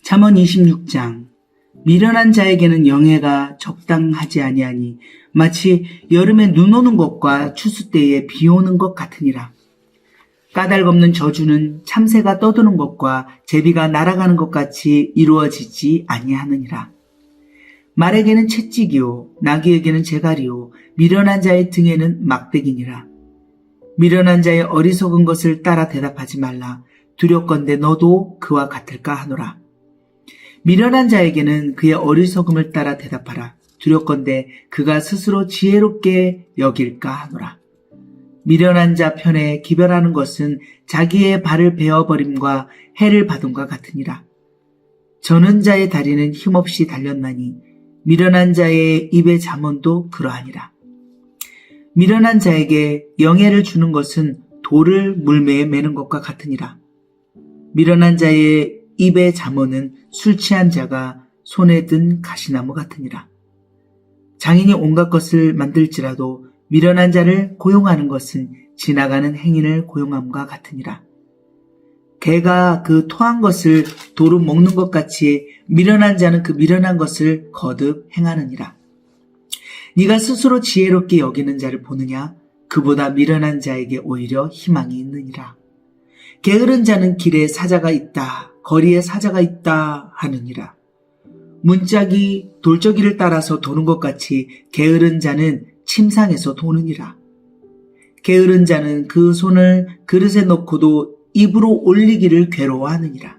잠언 26장. 미련한 자에게는 영예가 적당하지 아니하니 마치 여름에 눈 오는 것과 추수 때에 비 오는 것 같으니라. 까닭없는 저주는 참새가 떠드는 것과 제비가 날아가는 것 같이 이루어지지 아니하느니라. 말에게는 채찍이요 나귀에게는 재갈이요 미련한 자의 등에는 막대기니라. 미련한 자의 어리석은 것을 따라 대답하지 말라. 두렵건대 너도 그와 같을까 하노라. 미련한 자에게는 그의 어리석음을 따라 대답하라. 두렵건대 그가 스스로 지혜롭게 여길까 하노라. 미련한 자 편에 기별하는 것은 자기의 발을 베어버림과 해를 받음과 같으니라. 저는 자의 다리는 힘없이 달렸나니 미련한 자의 입의 잠언도 그러하니라. 미련한 자에게 영예를 주는 것은 돌을 물매에 매는 것과 같으니라. 미련한 자의 입의 잠언은 술 취한 자가 손에 든 가시나무 같으니라. 장인이 온갖 것을 만들지라도 미련한 자를 고용하는 것은 지나가는 행인을 고용함과 같으니라. 개가 그 토한 것을 도로 먹는 것 같이 미련한 자는 그 미련한 것을 거듭 행하느니라. 네가 스스로 지혜롭게 여기는 자를 보느냐? 그보다 미련한 자에게 오히려 희망이 있느니라. 게으른 자는 길에 사자가 있다, 거리에 사자가 있다 하느니라. 문짝이 돌저기를 따라서 도는 것 같이 게으른 자는 침상에서 도느니라. 게으른 자는 그 손을 그릇에 넣고도 입으로 올리기를 괴로워하느니라.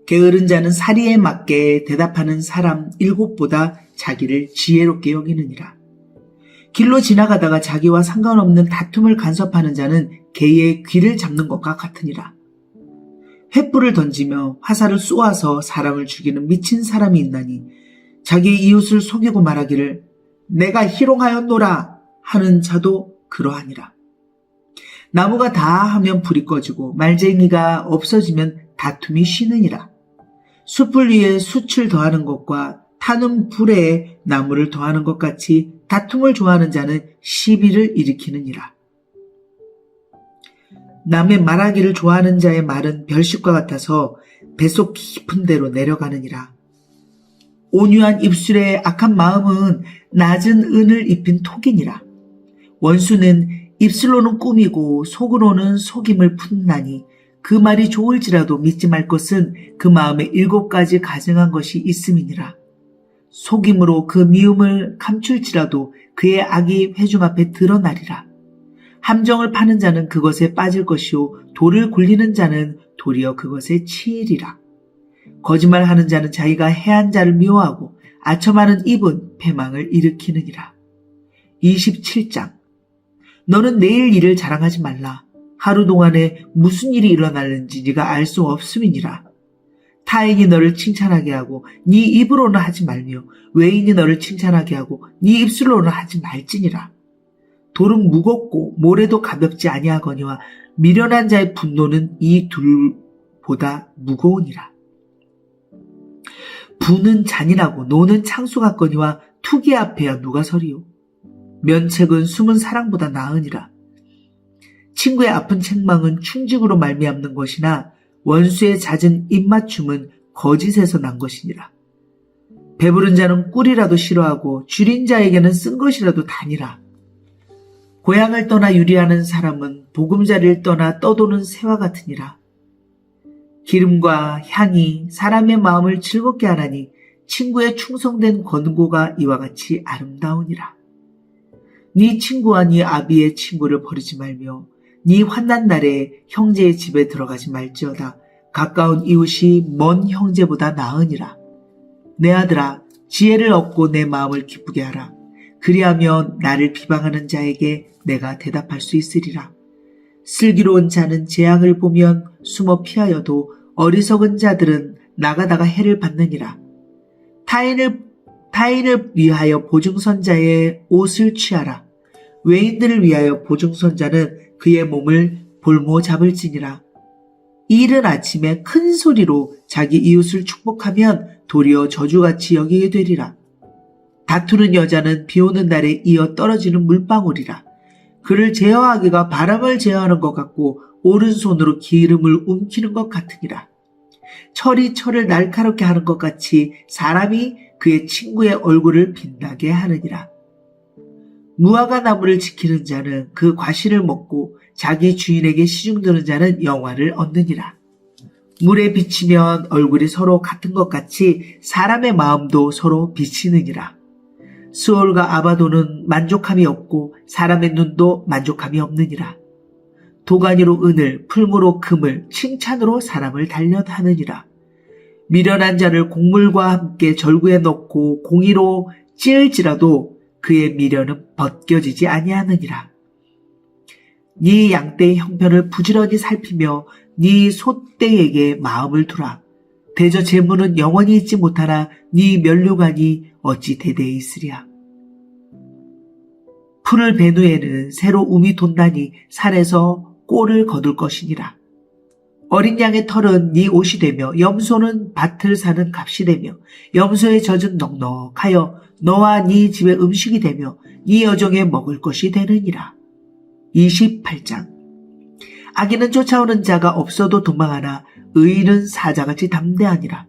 게으른 자는 사리에 맞게 대답하는 사람 7보다 자기를 지혜롭게 여기느니라. 길로 지나가다가 자기와 상관없는 다툼을 간섭하는 자는 개의 귀를 잡는 것과 같으니라. 횃불을 던지며 화살을 쏘아서 사람을 죽이는 미친 사람이 있나니 자기 이웃을 속이고 말하기를 내가 희롱하였노라 하는 자도 그러하니라. 나무가 다 하면 불이 꺼지고 말쟁이가 없어지면 다툼이 쉬느니라. 숯불 위에 숯을 더하는 것과 타는 불에 나무를 더하는 것 같이 다툼을 좋아하는 자는 시비를 일으키느니라. 남의 말하기를 좋아하는 자의 말은 별식과 같아서 뱃속 깊은 데로 내려가느니라. 온유한 입술의 악한 마음은 낮은 은을 입힌 톡이니라. 원수는 입술로는 꾸미고 속으로는 속임을 푼나니 그 말이 좋을지라도 믿지 말 것은 그 마음에 7가지 가증한 것이 있음이니라. 속임으로 그 미움을 감출지라도 그의 악이 회중 앞에 드러나리라. 함정을 파는 자는 그것에 빠질 것이요 돌을 굴리는 자는 도리어 그것에 치이리라. 거짓말하는 자는 자기가 해한 자를 미워하고 아첨하는 입은 패망을 일으키느니라. 27장. 너는 내일 일을 자랑하지 말라. 하루 동안에 무슨 일이 일어나는지 네가 알 수 없음이니라. 타인이 너를 칭찬하게 하고 네 입으로는 하지 말며 외인이 너를 칭찬하게 하고 네 입술로는 하지 말지니라. 돌은 무겁고 모래도 가볍지 아니하거니와 미련한 자의 분노는 이 둘보다 무거우니라. 부는 잔인하고 노는 창수 같거니와 투기 앞에야 누가 서리요. 면책은 숨은 사랑보다 나으니라. 친구의 아픈 책망은 충직으로 말미암는 것이나 원수의 잦은 입맞춤은 거짓에서 난 것이니라. 배부른 자는 꿀이라도 싫어하고 줄인 자에게는 쓴 것이라도 다니라. 고향을 떠나 유리하는 사람은 보금자리를 떠나 떠도는 새와 같으니라. 기름과 향이 사람의 마음을 즐겁게 하나니 친구의 충성된 권고가 이와 같이 아름다우니라. 네 친구와 네 아비의 친구를 버리지 말며 네 환난 날에 형제의 집에 들어가지 말지어다. 가까운 이웃이 먼 형제보다 나으니라. 내 아들아, 지혜를 얻고 내 마음을 기쁘게 하라. 그리하면 나를 비방하는 자에게 내가 대답할 수 있으리라. 슬기로운 자는 재앙을 보면 숨어 피하여도 어리석은 자들은 나가다가 해를 받느니라. 타인을 위하여 보증선자의 옷을 취하라. 외인들을 위하여 보증선자는 그의 몸을 볼모 잡을지니라. 이른 아침에 큰 소리로 자기 이웃을 축복하면 도리어 저주같이 여기게 되리라. 다투는 여자는 비오는 날에 이어 떨어지는 물방울이라. 그를 제어하기가 바람을 제어하는 것 같고 오른손으로 기름을 움키는 것 같으니라. 철이 철을 날카롭게 하는 것 같이 사람이 그의 친구의 얼굴을 빛나게 하느니라. 무화과 나무를 지키는 자는 그 과실을 먹고 자기 주인에게 시중드는 자는 영화를 얻느니라. 물에 비치면 얼굴이 서로 같은 것 같이 사람의 마음도 서로 비치느니라. 스올과 아바도는 만족함이 없고 사람의 눈도 만족함이 없느니라. 도가니로 은을, 풀무로 금을, 칭찬으로 사람을 단련하느니라. 미련한 자를 곡물과 함께 절구에 넣고 공의로 찌을지라도 그의 미련은 벗겨지지 아니하느니라. 네 양떼의 형편을 부지런히 살피며 네 소떼에게 마음을 두라. 대저 재물은 영원히 있지 못하나 네 면류관이 어찌 대대에 있으랴. 풀을 벤 후에는 새로 움이 돋나니 산에서 꼴을 거둘 것이니라. 어린 양의 털은 네 옷이 되며 염소는 밭을 사는 값이 되며 염소의 젖은 넉넉하여 너와 네 집의 음식이 되며 네 여종의 먹을 것이 되느니라. 28장. 악인은 쫓아오는 자가 없어도 도망하나 의인은 사자같이 담대하니라.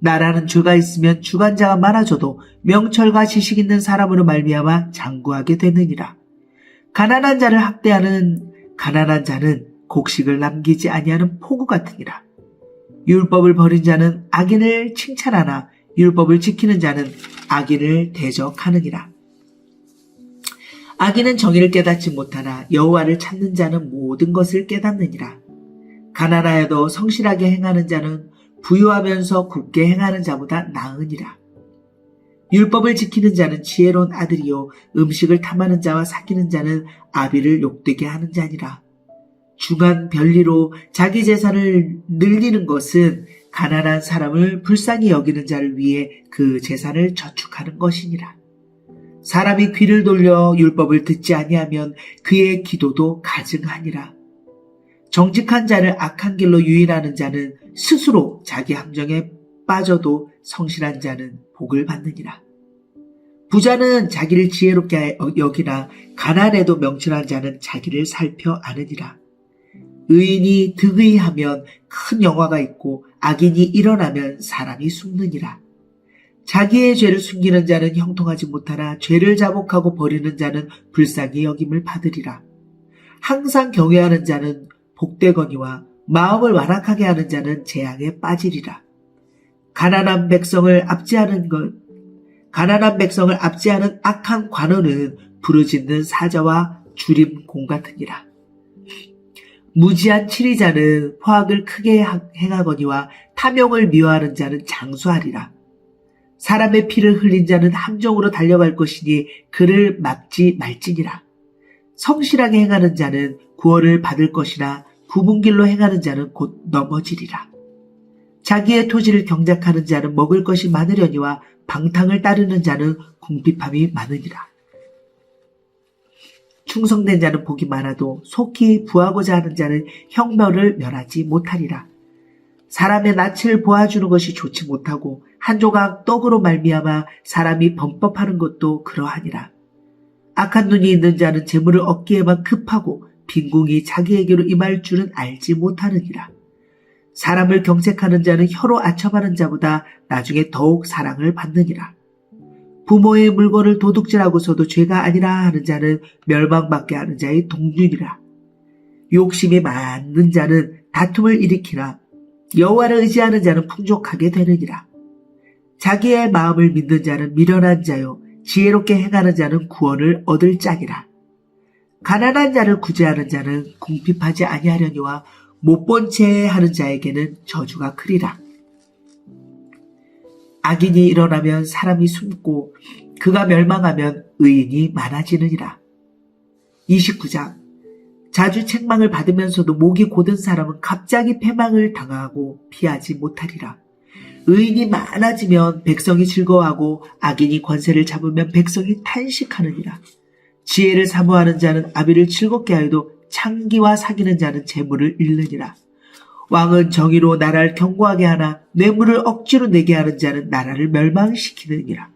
나라는 죄가 있으면 주관자가 많아져도 명철과 지식 있는 사람으로 말미암아 장구하게 되느니라. 가난한 자를 학대하는 가난한 자는 곡식을 남기지 아니하는 포구 같으니라. 율법을 버린 자는 악인을 칭찬하나 율법을 지키는 자는 악인을 대적하느니라. 악인은 정의를 깨닫지 못하나 여호와를 찾는 자는 모든 것을 깨닫느니라. 가난하여도 성실하게 행하는 자는 부유하면서 굳게 행하는 자보다 나으니라. 율법을 지키는 자는 지혜로운 아들이요 음식을 탐하는 자와 사귀는 자는 아비를 욕되게 하는 자니라. 중한 별리로 자기 재산을 늘리는 것은 가난한 사람을 불쌍히 여기는 자를 위해 그 재산을 저축하는 것이니라. 사람이 귀를 돌려 율법을 듣지 아니하면 그의 기도도 가증하니라. 정직한 자를 악한 길로 유인하는 자는 스스로 자기 함정에 빠져도 성실한 자는 복을 받느니라. 부자는 자기를 지혜롭게 여기나 가난해도 명철한 자는 자기를 살펴 아느니라. 의인이 득의하면 큰 영화가 있고 악인이 일어나면 사람이 숨느니라. 자기의 죄를 숨기는 자는 형통하지 못하나 죄를 자복하고 버리는 자는 불쌍히 여김을 받으리라. 항상 경외하는 자는 복되거니와 마음을 완악하게 하는 자는 재앙에 빠지리라. 가난한 백성을 압제하는 악한 관원은 부르짖는 사자와 주림공 같으니라. 무지한 치리자는 포악을 크게 행하거니와 탐욕을 미워하는 자는 장수하리라. 사람의 피를 흘린 자는 함정으로 달려갈 것이니 그를 막지 말지니라. 성실하게 행하는 자는 구원을 받을 것이나 굽은 길로 행하는 자는 곧 넘어지리라. 자기의 토지를 경작하는 자는 먹을 것이 많으려니와 방탕을 따르는 자는 궁핍함이 많으니라. 충성된 자는 복이 많아도 속히 부하고자 하는 자는 형벌을 면하지 못하리라. 사람의 낯을 보아주는 것이 좋지 못하고 한 조각 떡으로 말미암아 사람이 범법하는 것도 그러하니라. 악한 눈이 있는 자는 재물을 얻기에만 급하고 빈궁이 자기에게로 임할 줄은 알지 못하느니라. 사람을 경색하는 자는 혀로 아첨하는 자보다 나중에 더욱 사랑을 받느니라. 부모의 물건을 도둑질하고서도 죄가 아니라 하는 자는 멸망받게 하는 자의 동률이라. 욕심이 많은 자는 다툼을 일으키나 여호와를 의지하는 자는 풍족하게 되느니라. 자기의 마음을 믿는 자는 미련한 자요 지혜롭게 행하는 자는 구원을 얻을 짝이라. 가난한 자를 구제하는 자는 궁핍하지 아니하려니와 못본 채 하는 자에게는 저주가 크리라. 악인이 일어나면 사람이 숨고 그가 멸망하면 의인이 많아지느니라. 29장. 자주 책망을 받으면서도 목이 곧은 사람은 갑자기 패망을 당하고 피하지 못하리라. 의인이 많아지면 백성이 즐거워하고 악인이 권세를 잡으면 백성이 탄식하느니라. 지혜를 사모하는 자는 아비를 즐겁게 하여도 창기와 사귀는 자는 재물을 잃느니라. 왕은 정의로 나라를 견고하게 하나 뇌물을 억지로 내게 하는 자는 나라를 멸망시키느니라.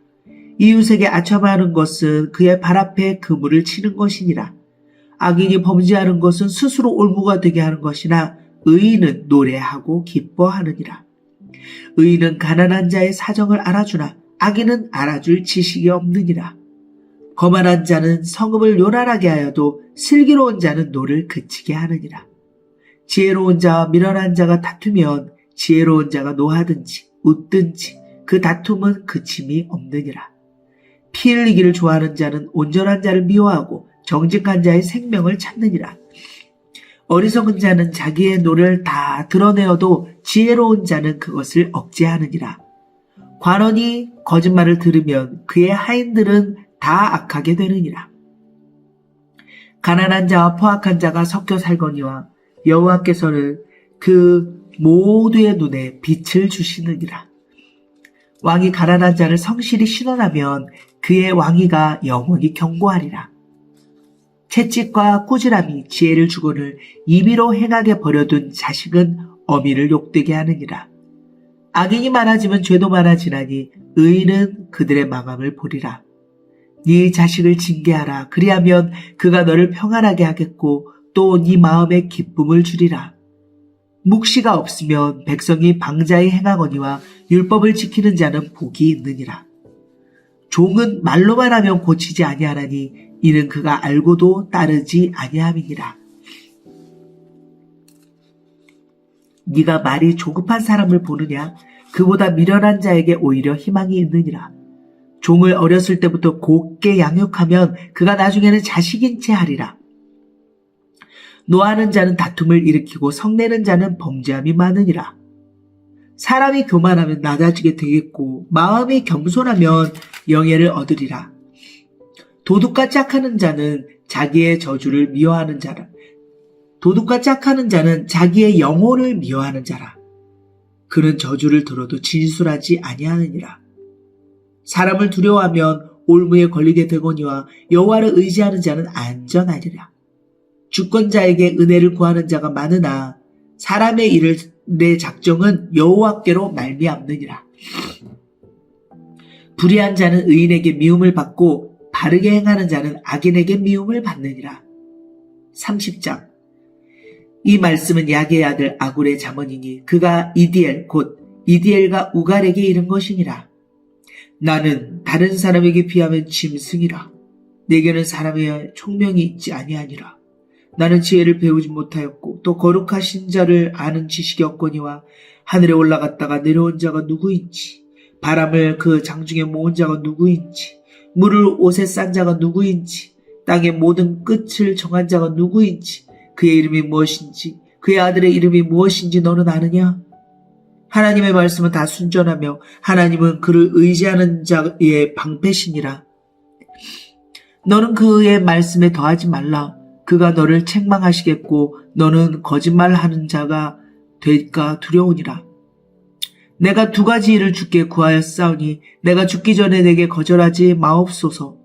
이웃에게 아첨하는 것은 그의 발 앞에 그물을 치는 것이니라. 악인이 범죄하는 것은 스스로 올무가 되게 하는 것이나 의인은 노래하고 기뻐하느니라. 의인은 가난한 자의 사정을 알아주나 악인은 알아줄 지식이 없느니라. 거만한 자는 성읍을 요란하게 하여도 슬기로운 자는 노를 그치게 하느니라. 지혜로운 자와 미련한 자가 다투면 지혜로운 자가 노하든지 웃든지 그 다툼은 그침이 없느니라. 피 흘리기를 좋아하는 자는 온전한 자를 미워하고 정직한 자의 생명을 찾느니라. 어리석은 자는 자기의 노를 다 드러내어도 지혜로운 자는 그것을 억제하느니라. 관원이 거짓말을 들으면 그의 하인들은 다 악하게 되느니라. 가난한 자와 포악한 자가 섞여 살거니와 여호와께서는 그 모두의 눈에 빛을 주시느니라. 왕이 가난한 자를 성실히 신원하면 그의 왕위가 영원히 견고하리라. 채찍과 꾸지람이 지혜를 주거늘 임의로 행하게 버려둔 자식은 어미를 욕되게 하느니라. 악인이 많아지면 죄도 많아지나니 의인은 그들의 망함을 보리라. 네 자식을 징계하라. 그리하면 그가 너를 평안하게 하겠고 또 네 마음에 기쁨을 주리라. 묵시가 없으면 백성이 방자히 행하거니와 율법을 지키는 자는 복이 있느니라. 종은 말로만 하면 고치지 아니하나니 이는 그가 알고도 따르지 아니함이니라. 네가 말이 조급한 사람을 보느냐? 그보다 미련한 자에게 오히려 희망이 있느니라. 종을 어렸을 때부터 곱게 양육하면 그가 나중에는 자식인 채 하리라. 노하는 자는 다툼을 일으키고 성내는 자는 범죄함이 많으니라. 사람이 교만하면 낮아지게 되겠고 마음이 겸손하면 영예를 얻으리라. 도둑과 짝하는 자는 자기의 저주를 미워하는 자라. 도둑과 짝하는 자는 자기의 영혼을 미워하는 자라. 그는 저주를 들어도 진술하지 아니하느니라. 사람을 두려워하면 올무에 걸리게 되거니와 여호와를 의지하는 자는 안전하리라. 주권자에게 은혜를 구하는 자가 많으나 사람의 일의 작정은 여호와께로 말미암느니라. 불의한 자는 의인에게 미움을 받고 바르게 행하는 자는 악인에게 미움을 받느니라. 30장. 이 말씀은 야게의 아들 아굴의 잠언이니 그가 이디엘 곧 이디엘과 우갈에게 이른 것이니라. 나는 다른 사람에게 비하면 짐승이라. 내게는 사람의 총명이 있지 아니하니라. 나는 지혜를 배우지 못하였고 또 거룩하신 자를 아는 지식이 없거니와 하늘에 올라갔다가 내려온 자가 누구인지 바람을 그 장중에 모은 자가 누구인지 물을 옷에 싼 자가 누구인지 땅의 모든 끝을 정한 자가 누구인지 그의 이름이 무엇인지 그의 아들의 이름이 무엇인지 너는 아느냐? 하나님의 말씀은 다 순전하며 하나님은 그를 의지하는 자의 방패시니라. 너는 그의 말씀에 더하지 말라. 그가 너를 책망하시겠고 너는 거짓말하는 자가 될까 두려우니라. 내가 두 가지 일을 주께 구하였사오니 내가 죽기 전에 내게 거절하지 마옵소서.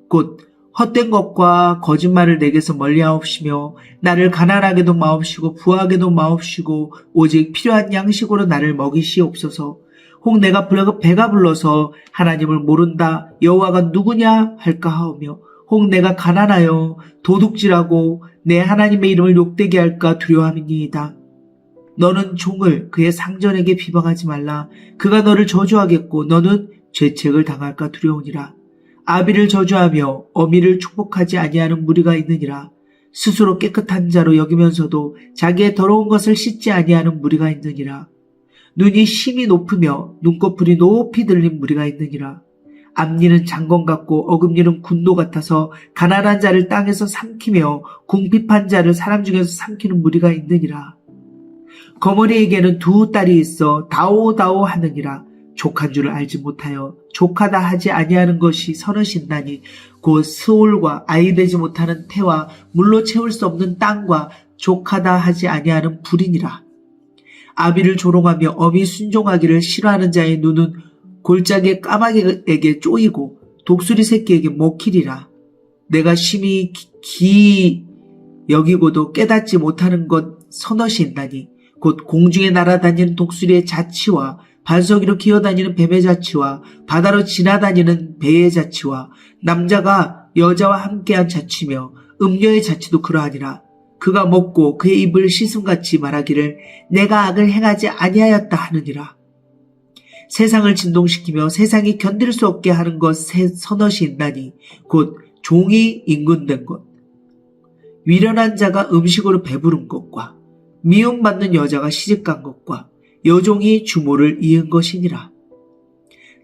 곧 헛된 것과 거짓말을 내게서 멀리하옵시며 나를 가난하게도 마옵시고 부하게도 마옵시고 오직 필요한 양식으로 나를 먹이시옵소서. 혹 내가 배가 불러서 하나님을 모른다 여호와가 누구냐 할까 하오며 혹 내가 가난하여 도둑질하고 내 하나님의 이름을 욕되게 할까 두려워함이니이다. 너는 종을 그의 상전에게 비방하지 말라. 그가 너를 저주하겠고 너는 죄책을 당할까 두려우니라. 아비를 저주하며 어미를 축복하지 아니하는 무리가 있느니라. 스스로 깨끗한 자로 여기면서도 자기의 더러운 것을 씻지 아니하는 무리가 있느니라. 눈이 심히 높으며 눈꺼풀이 높이 들린 무리가 있느니라. 앞니는 장건 같고 어금니는 군도 같아서 가난한 자를 땅에서 삼키며 궁핍한 자를 사람 중에서 삼키는 무리가 있느니라. 거머리에게는 두 딸이 있어 다오다오 하느니라. 족한 줄을 알지 못하여 족하다 하지 아니하는 것이 서너신다니 곧 스올과 아이 되지 못하는 태와 물로 채울 수 없는 땅과 족하다 하지 아니하는 불이니라. 아비를 조롱하며 어미 순종하기를 싫어하는 자의 눈은 골짜기의 까마귀에게 쪼이고 독수리 새끼에게 먹히리라. 내가 심히 기 여기고도 깨닫지 못하는 것 서너시 있나니 곧 공중에 날아다니는 독수리의 자치와 반석이로 기어다니는 뱀의 자치와 바다로 지나다니는 배의 자치와 남자가 여자와 함께한 자치며 음녀의 자치도 그러하니라. 그가 먹고 그의 입을 씻음같이 말하기를 내가 악을 행하지 아니하였다 하느니라. 세상을 진동시키며 세상이 견딜 수 없게 하는 것 서너시 있나니 곧 종이 임금된 것, 위련한 자가 음식으로 배부른 것과 미움받는 여자가 시집간 것과 여종이 주모를 이은 것이니라.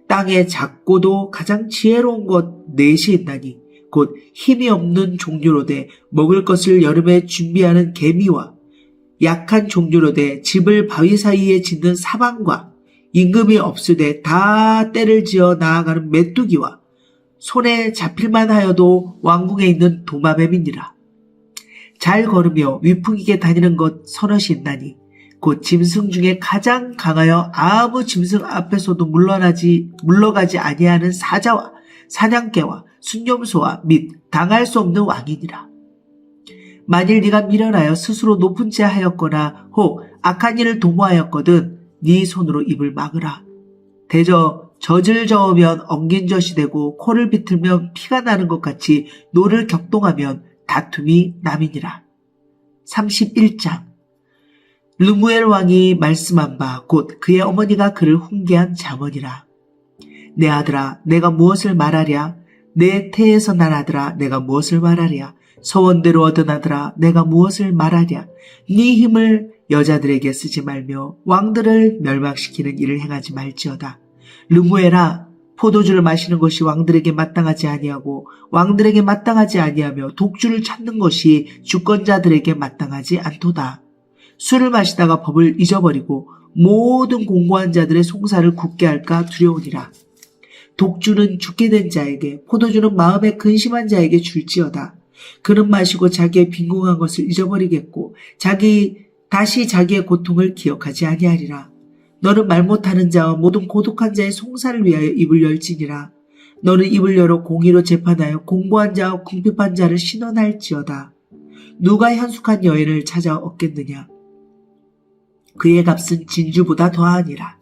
땅에 작고도 가장 지혜로운 것 넷이 있나니 곧 힘이 없는 종류로되 먹을 것을 여름에 준비하는 개미와 약한 종류로되 집을 바위 사이에 짓는 사방과 임금이 없으되 다 때를 지어 나아가는 메뚜기와 손에 잡힐만 하여도 왕궁에 있는 도마뱀이니라. 잘 걸으며 위풍이게 다니는 것 서너시 있나니 곧 짐승 중에 가장 강하여 아무 짐승 앞에서도 물러가지 아니하는 사자와 사냥개와 순념소와 및 당할 수 없는 왕이니라. 만일 네가 미련하여 스스로 높은 채 하였거나 혹 악한 일을 도모하였거든 네 손으로 입을 막으라. 대저 젖을 저으면 엉긴 젖이 되고 코를 비틀면 피가 나는 것 같이 노를 격동하면 다툼이 남이니라. 31장. 르무엘 왕이 말씀한 바 곧 그의 어머니가 그를 훈계한 잠언이라. 내 아들아 내가 무엇을 말하랴? 내 태에서 난 아들아 내가 무엇을 말하랴? 소원대로 얻은 아들아 내가 무엇을 말하랴? 네 힘을 여자들에게 쓰지 말며 왕들을 멸망시키는 일을 행하지 말지어다. 르무엘아 포도주를 마시는 것이 왕들에게 마땅하지 아니하고 왕들에게 마땅하지 아니하며 독주를 찾는 것이 주권자들에게 마땅하지 않도다. 술을 마시다가 법을 잊어버리고 모든 공고한 자들의 송사를 굳게 할까 두려우니라. 독주는 죽게 된 자에게 포도주는 마음에 근심한 자에게 줄지어다. 그는 마시고 자기의 빈궁한 것을 잊어버리겠고 다시 자기의 고통을 기억하지 아니하리라. 너는 말 못하는 자와 모든 고독한 자의 송사를 위하여 입을 열지니라. 너는 입을 열어 공의로 재판하여 공고한 자와 궁핍한 자를 신원할지어다. 누가 현숙한 여인을 찾아 얻겠느냐? 그의 값은 진주보다 더하니라.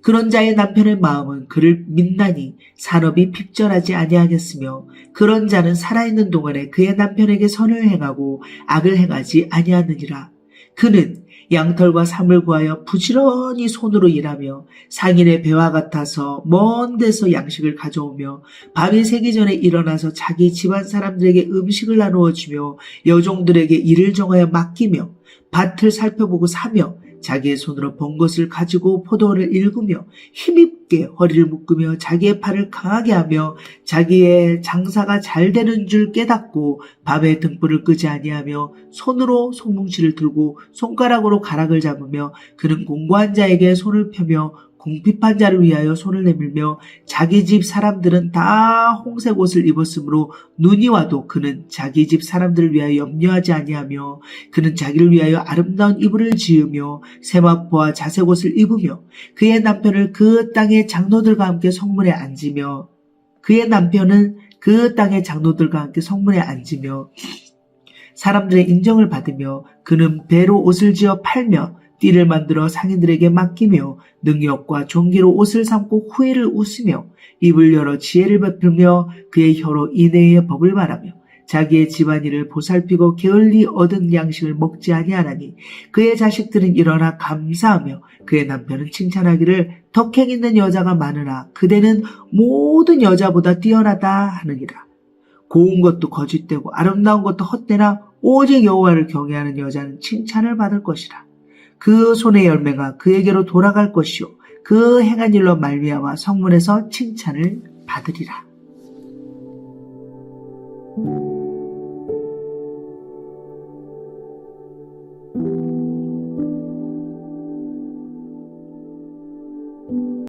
그런 자의 남편의 마음은 그를 믿나니 산업이 핍절하지 아니하겠으며 그런 자는 살아있는 동안에 그의 남편에게 선을 행하고 악을 행하지 아니하느니라. 그는 양털과 삼을 구하여 부지런히 손으로 일하며 상인의 배와 같아서 먼 데서 양식을 가져오며 밤이 새기 전에 일어나서 자기 집안 사람들에게 음식을 나누어 주며 여종들에게 일을 정하여 맡기며 밭을 살펴보고 사며 자기의 손으로 번 것을 가지고 포도원을 일구며 힘있게 허리를 묶으며 자기의 팔을 강하게 하며 자기의 장사가 잘 되는 줄 깨닫고 밤에 등불을 끄지 아니하며 손으로 손뭉치를 들고 손가락으로 가락을 잡으며 그는 공고한 자에게 손을 펴며 궁핍한 자를 위하여 손을 내밀며 자기 집 사람들은 다 홍색 옷을 입었으므로 눈이 와도 그는 자기 집 사람들을 위하여 염려하지 아니하며 그는 자기를 위하여 아름다운 이불을 지으며 세마포와 자색 옷을 입으며 그의 남편을 그 땅의 장로들과 함께 성문에 앉으며 사람들의 인정을 받으며 그는 배로 옷을 지어 팔며 띠를 만들어 상인들에게 맡기며 능력과 존귀로 옷을 삼고 후회를 웃으며 입을 열어 지혜를 베풀며 그의 혀로 인애의 법을 말하며 자기의 집안일을 보살피고 게을리 얻은 양식을 먹지 아니하나니 그의 자식들은 일어나 감사하며 그의 남편은 칭찬하기를 덕행 있는 여자가 많으나 그대는 모든 여자보다 뛰어나다 하느니라. 고운 것도 거짓되고 아름다운 것도 헛되나 오직 여호와를 경외하는 여자는 칭찬을 받을 것이라. 그 손의 열매가 그에게로 돌아갈 것이요 그 행한 일로 말미암아 성문에서 칭찬을 받으리라.